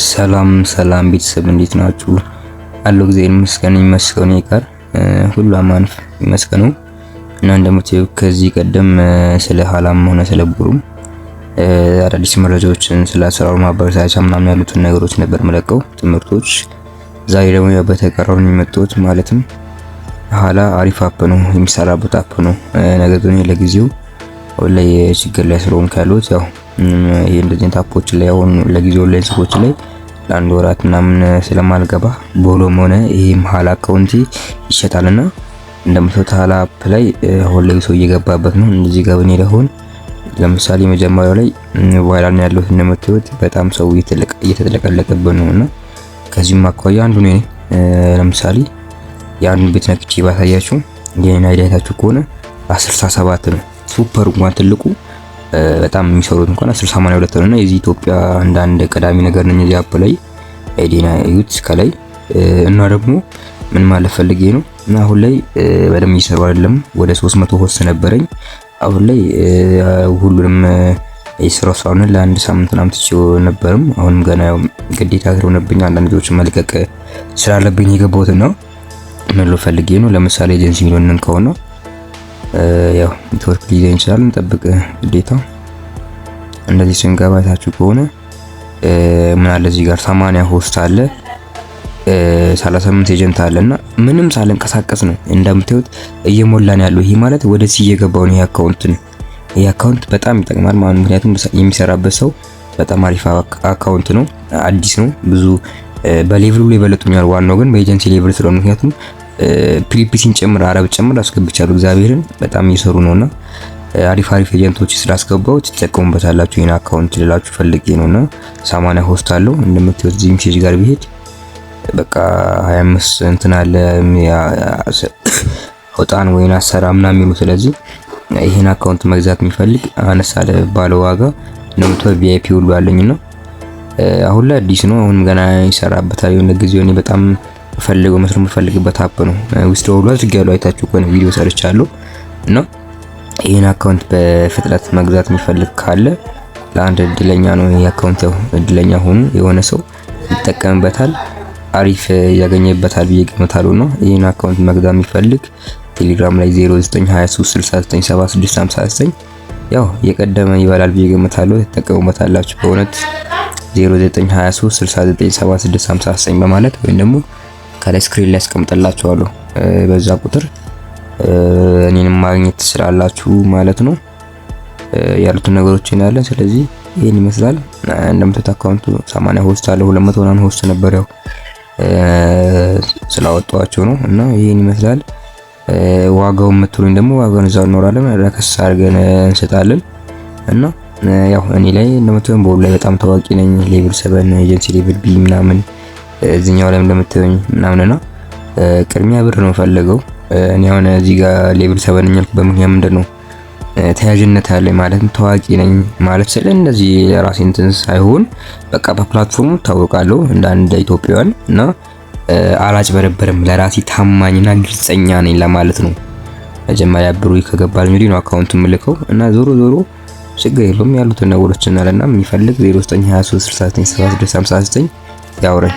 ሰላም ሰላም ቤተሰብ እንዴት ናችሁ? አለው ጊዜ ይመስገን ይቀር ሁሉ አማን ይመስገኑ። እና እንደምታዩ ከዚህ ቀደም ስለ ሀላም ሆነ ስለ ቡሩም አዳዲስ መረጃዎችን ስለ አሰራሩ ማበረታቻ ምናምን ያሉትን ነገሮች ነበር መለቀው ትምህርቶች። ዛሬ ደግሞ በተቀራሩ የመጣሁት ማለትም ሀላ አሪፍ አፕ ነው የሚሰራበት አፕ ነው። ነገር ግን ለጊዜው ላይ ችግር ላይ ስለሆንኩ ያሉት ያው ይሄ እንደዚህ ታፖች ላይ አሁን ለጊዜው ላይ ስኮች ላይ ለአንድ ወራት ምናምን ስለማልገባ ቦሎም ሆነ ይሄም ሀላ አካውንቲ ይሸጣልና እንደምታዩት ሀላ አፕ ላይ አሁን ላይ ሰው እየገባበት ነው። እንደዚህ ጋር በኔ ለሆን ለምሳሌ መጀመሪያው ላይ ቫይራል ነው ያለው እንደምታዩት በጣም ሰው እየተጠለቀለቀበት ነውና ከዚህም አኳያ አንዱ ነው። ለምሳሌ ያን ቤት ነክቼ ባሳያችሁ የኔን አይዲያታችሁ ከሆነ 10.7 ነው ሱፐር እንኳን ትልቁ በጣም የሚሰሩት እንኳን 1082 ነውና የዚህ ኢትዮጵያ አንዳንድ ቀዳሚ ነገር ነኝ እዚህ አፕ ላይ አይዲና ዩት ከላይ እና ደግሞ ምን ማለት ፈልጌ ነው እና አሁን ላይ በደንብ እየሰሩ አይደለም። ወደ 300 ሆስት ነበረኝ አሁን ላይ ሁሉንም የስራው ሳውን ለአንድ ሳምንት ምናምን ትቼው ነበርም። አሁንም ገና ያው ግዴታ ስለሆነብኝ አንዳንድ ልጆች መልቀቅ ስላለብኝ የገባሁት ነው። ምን ነው ፈልጌ ነው ለምሳሌ ኤጀንሲ ሚሊዮንን ከሆነ ያው ኔትወርክ ዲዛይን ይችላል እንጠብቅ ግዴታ እንደዚህ ስንገባ ታችሁ ከሆነ ምን አለ እዚህ ጋር 80 ሆስት አለ 38 ኤጀንት አለና ምንም ሳልንቀሳቀስ ነው እንደምታዩት እየሞላን ያለው። ይሄ ማለት ወደዚህ እየገባው ነው። ይሄ አካውንት በጣም ይጠቅማል ማለት ምክንያቱም የሚሰራበት ሰው በጣም አሪፍ አካውንት ነው፣ አዲስ ነው። ብዙ በሌቭሉ ላይ በለጡኛል። ዋናው ግን በኤጀንሲ ሌቭል ስለሆነ ምክንያቱም ፕሪፒሲን ጨምር አረብ ጨምር አስገብቻለሁ። እግዚአብሔርን በጣም እየሰሩ ነውና አሪፍ ኤጀንቶች ስላስገባው ተጠቀሙበታላችሁ። ይሄን አካውንት ልላችሁ ፈልጌ ነውና 80 ሆስት አለው እንደምታዩት እዚህ ሜሴጅ ጋር ቢሄድ በቃ 25 እንትን አለ ወጣን ወይና ሰራምና የሚሉ ስለዚህ ይሄን አካውንት መግዛት የሚፈልግ አነሳለ ባለ ዋጋ እንደምታዩት ቪአይፒ ሁሉ አለኝና አሁን ላይ አዲስ ነው። አሁን ገና ይሰራበታል። የሆነ ጊዜው እኔ በጣም ፈልገው መስራት የምፈልግበት አፕ ነው። ዊዝድሮ ሁሉ አድርጌያለሁ አይታችሁ ከሆነ ቪዲዮ ሰርቻለሁ እና ይሄን አካውንት በፍጥነት መግዛት የሚፈልግ ካለ ለአንድ እድለኛ ነው። ይሄ አካውንት ያው እድለኛ ሆኖ የሆነ ሰው ይጠቀምበታል አሪፍ ያገኘበታል ብዬ ገምታለሁ ነው። ይሄን አካውንት መግዛት የሚፈልግ ቴሌግራም ላይ 0923697659 ያው የቀደመ ይበላል ብዬ ገምታለሁ። ተጠቀሙበታላችሁ በእውነት 0923697659 በማለት ወይም ደግሞ ከላይ ስክሪን ላይ አስቀምጥላችኋለሁ በዛ ቁጥር እኔንም ማግኘት ትችላላችሁ ማለት ነው። ያሉትን ነገሮች እናያለን። ስለዚህ ይሄን ይመስላል። እንደምታዩት አካውንቱ 80 ሆስት አለ 200 ምናምን ሆስት ነበር ያው ስላወጣዋቸው ነው እና ይሄን ይመስላል። ዋጋው የምትሉኝ ደግሞ ዋጋውን እዛው እንኖራለን ረከስ አድርገን እንሰጣለን እና ያው እኔ ላይ እንደምታዩት ቦል ላይ በጣም ታዋቂ ነኝ። ሌቭል 7 ኤጀንሲ ሌቭል ቢ ምናምን እዚህኛው ላይ እንደምታዩኝ ምናምንና ቅድሚያ ብር ነው ፈልገው እኔ አሁን እዚህ ጋር ሌቭል 7 ነኝ ያልኩበት ምክንያት ምንድነው ተያያዥነት ያለኝ ማለትም ታዋቂ ነኝ ማለት ስለ እንደዚህ ራሴ እንትን ሳይሆን በቃ በፕላትፎርሙ ታወቃለሁ እንደ አንድ ኢትዮጵያውያን እና አላጭበረበርም ለራሴ ታማኝና ግልጸኛ ነኝ ለማለት ነው። መጀመሪያ ብሩ ከገባልኝ ወዲህ ነው አካውንት ምልከው እና ዞሮ ችግር የለውም። ያሉትን ነገሮች እናለና የሚፈልግ 0923697659 ያውረኝ።